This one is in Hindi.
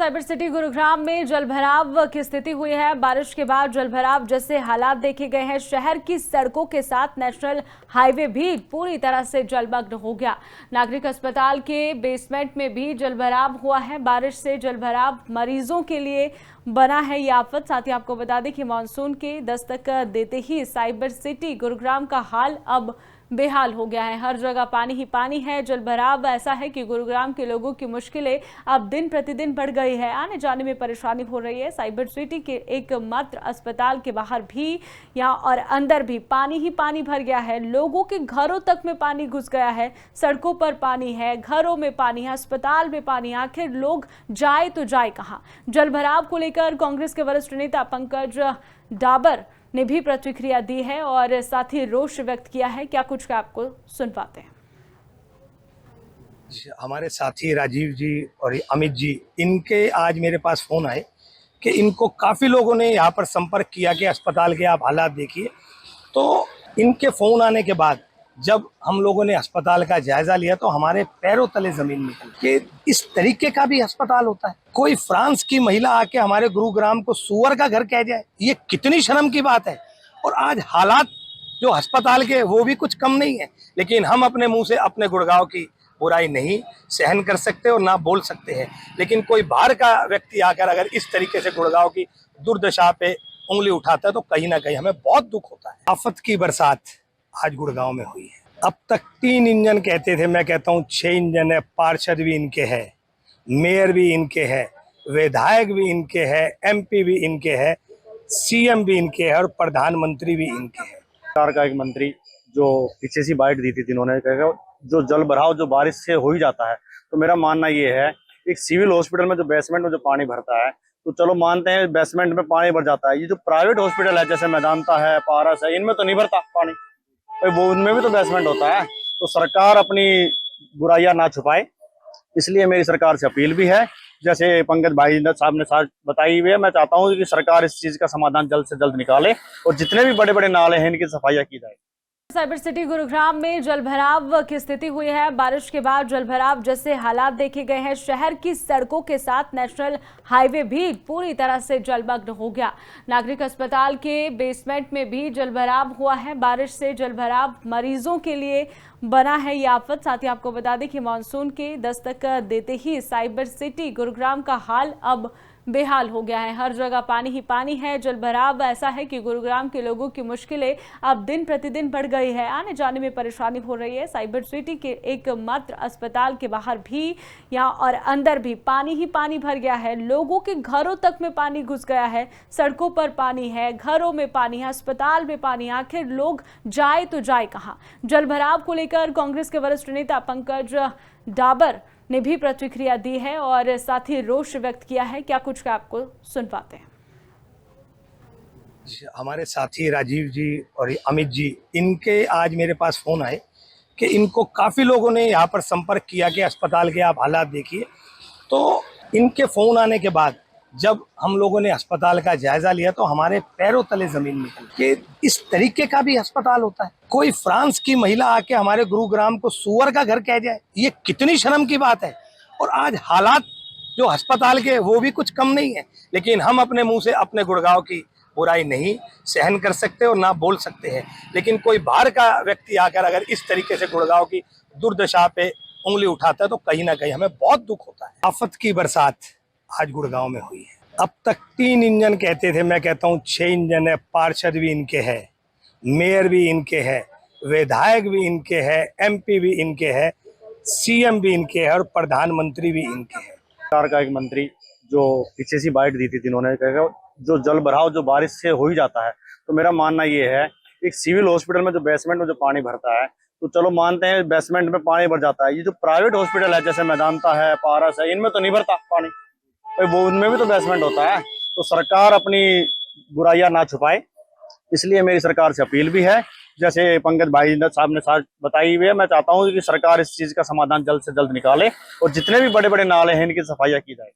साइबर सिटी गुरुग्राम में जलभराव की स्थिति हुई है। बारिश के बाद जलभराव जैसे हालात देखे गए हैं। शहर की सड़कों के साथ नेशनल हाईवे भी पूरी तरह से जलमग्न हो गया। नागरिक अस्पताल के बेसमेंट में भी जलभराव हुआ है। बारिश से जलभराव मरीजों के लिए बना है ये आफत। साथ ही आपको बता दें कि मानसून के दस्तक देते ही साइबर सिटी गुरुग्राम का हाल अब बेहाल हो गया है। हर जगह पानी ही पानी है। जलभराव ऐसा है कि गुरुग्राम के लोगों की मुश्किलें अब दिन प्रतिदिन बढ़ गई है। आने जाने में परेशानी हो रही है। साइबर सिटी के एकमात्र अस्पताल के बाहर भी यहाँ और अंदर भी पानी ही पानी भर गया है। लोगों के घरों तक में पानी घुस गया है। सड़कों पर पानी है, घरों में पानी है, अस्पताल में पानी। आखिर लोग जाए तो जाए कहाँ? जलभराव को लेकर कांग्रेस के वरिष्ठ नेता पंकज डाबर ने भी प्रतिक्रिया दी है और साथ ही रोष व्यक्त किया है। क्या कुछ का आपको सुन पाते हैं। हमारे साथी राजीव जी और अमित जी, इनके आज मेरे पास फोन आए कि इनको काफ़ी लोगों ने यहाँ पर संपर्क किया कि अस्पताल के आप हालात देखिए। तो इनके फ़ोन आने के बाद जब हम लोगों ने अस्पताल का जायजा लिया तो हमारे पैरों तले ज़मीन निकल कि इस तरीके का भी अस्पताल होता है। कोई फ्रांस की महिला आके हमारे गुरुग्राम को सुअर का घर कह जाए, ये कितनी शर्म की बात है। और आज हालात जो अस्पताल के वो भी कुछ कम नहीं है, लेकिन हम अपने मुंह से अपने गुड़गांव की बुराई नहीं सहन कर सकते और ना बोल सकते हैं। लेकिन कोई बाहर का व्यक्ति आकर अगर इस तरीके से गुड़गांव की दुर्दशा पे उंगली उठाता है तो कहीं ना कहीं हमें बहुत दुख होता है। आफत की बरसात आज गुड़गांव में हुई है। अब तक 3 इंजन कहते थे, मैं कहता हूँ 6 इंजन है। पार्षद भी इनके हैं, मेयर भी इनके हैं, विधायक भी इनके हैं, एमपी भी इनके हैं, सीएम भी इनके हैं और प्रधानमंत्री भी इनके हैं। सरकार का एक मंत्री जो पीछे सी बाइट दी थी, जिन्होंने कहा जो जल भराव जो बारिश से हो ही जाता है, तो मेरा मानना ये है एक सिविल हॉस्पिटल में जो बेसमेंट में जो पानी भरता है तो चलो मानते हैं बेसमेंट में पानी भर जाता है। ये जो प्राइवेट हॉस्पिटल है जैसे मैदानता है, पारस है, इनमें तो नहीं भरता पानी, वो उनमें भी तो बेसमेंट होता है। तो सरकार अपनी बुराइयां ना छुपाए, इसलिए मेरी सरकार से अपील भी है। जैसे पंकज भाई साहब ने साथ बताई हुई है, मैं चाहता हूँ कि सरकार इस चीज का समाधान जल्द से जल्द निकाले और जितने भी बड़े बड़े नाले हैं इनकी सफाइयां की जाए। साइबर सिटी गुरुग्राम में जलभराव की स्थिति हुई है। बारिश के बाद जलभराव जैसे हालात देखे गए हैं। शहर की सड़कों के साथ नेशनल हाईवे भी पूरी तरह से जलमग्न हो गया। नागरिक अस्पताल के बेसमेंट में भी जलभराव हुआ है। बारिश से जलभराव मरीजों के लिए बना है ये आफत। साथ ही आपको बता दें कि मानसून के दस्तक देते ही साइबर सिटी गुरुग्राम का हाल अब बेहाल हो गया है। हर जगह पानी ही पानी है। जलभराव ऐसा है कि गुरुग्राम के लोगों की मुश्किलें अब दिन प्रतिदिन बढ़ गई है। आने जाने में परेशानी हो रही है। साइबर सिटी के एकमात्र अस्पताल के बाहर भी यहाँ और अंदर भी पानी ही पानी भर गया है। लोगों के घरों तक में पानी घुस गया है। सड़कों पर पानी है, घरों में पानी है, अस्पताल में पानी। आखिर लोग जाए तो जाए कहाँ? जलभराव को लेकर कांग्रेस के वरिष्ठ नेता पंकज डाबर ने भी प्रतिक्रिया दी है और साथ ही रोष व्यक्त किया है। क्या कुछ का आपको सुन पाते हैं। हमारे साथी राजीव जी और अमित जी, इनके आज मेरे पास फोन आए कि इनको काफ़ी लोगों ने यहाँ पर संपर्क किया कि अस्पताल के आप हालात देखिए। तो इनके फ़ोन आने के बाद जब हम लोगों ने अस्पताल का जायजा लिया तो हमारे पैरों तले ज़मीन निकल कि इस तरीके का भी अस्पताल होता है। कोई फ्रांस की महिला आके हमारे गुरुग्राम को सुअर का घर कह जाए, ये कितनी शर्म की बात है। और आज हालात जो अस्पताल के वो भी कुछ कम नहीं है, लेकिन हम अपने मुंह से अपने गुड़गांव की बुराई नहीं सहन कर सकते और ना बोल सकते हैं। लेकिन कोई बाहर का व्यक्ति आकर अगर इस तरीके से गुड़गांव की दुर्दशा पे उंगली उठाता है तो कहीं ना कहीं हमें बहुत दुख होता है। आफत की बरसात आज गुड़गांव में हुई है। अब तक 3 इंजन कहते थे, मैं कहता हूँ 6 इंजन है। पार्षद भी इनके हैं, मेयर भी इनके हैं, विधायक भी इनके हैं, एमपी भी इनके हैं, सीएम भी इनके हैं और प्रधानमंत्री भी इनके हैं। सरकार का एक मंत्री जो पीछे सी बाइट दी थी, जिन्होंने कहा जो जल भराव जो बारिश से हो ही जाता है, तो मेरा मानना ये है एक सिविल हॉस्पिटल में जो बेसमेंट में जो पानी भरता है तो चलो मानते हैं बेसमेंट में पानी भर जाता है। ये जो प्राइवेट हॉस्पिटल है जैसे मैदानता है, पारस है, इनमें तो नहीं भरता पानी, वो उनमें भी तो बेसमेंट होता है। तो सरकार अपनी बुराइयां ना छुपाए, इसलिए मेरी सरकार से अपील भी है। जैसे पंकज भाई साहब ने साथ बताई हुई है, मैं चाहता हूँ कि सरकार इस चीज का समाधान जल्द से जल्द निकाले और जितने भी बड़े बड़े नाले हैं इनकी सफाइयां की जाए।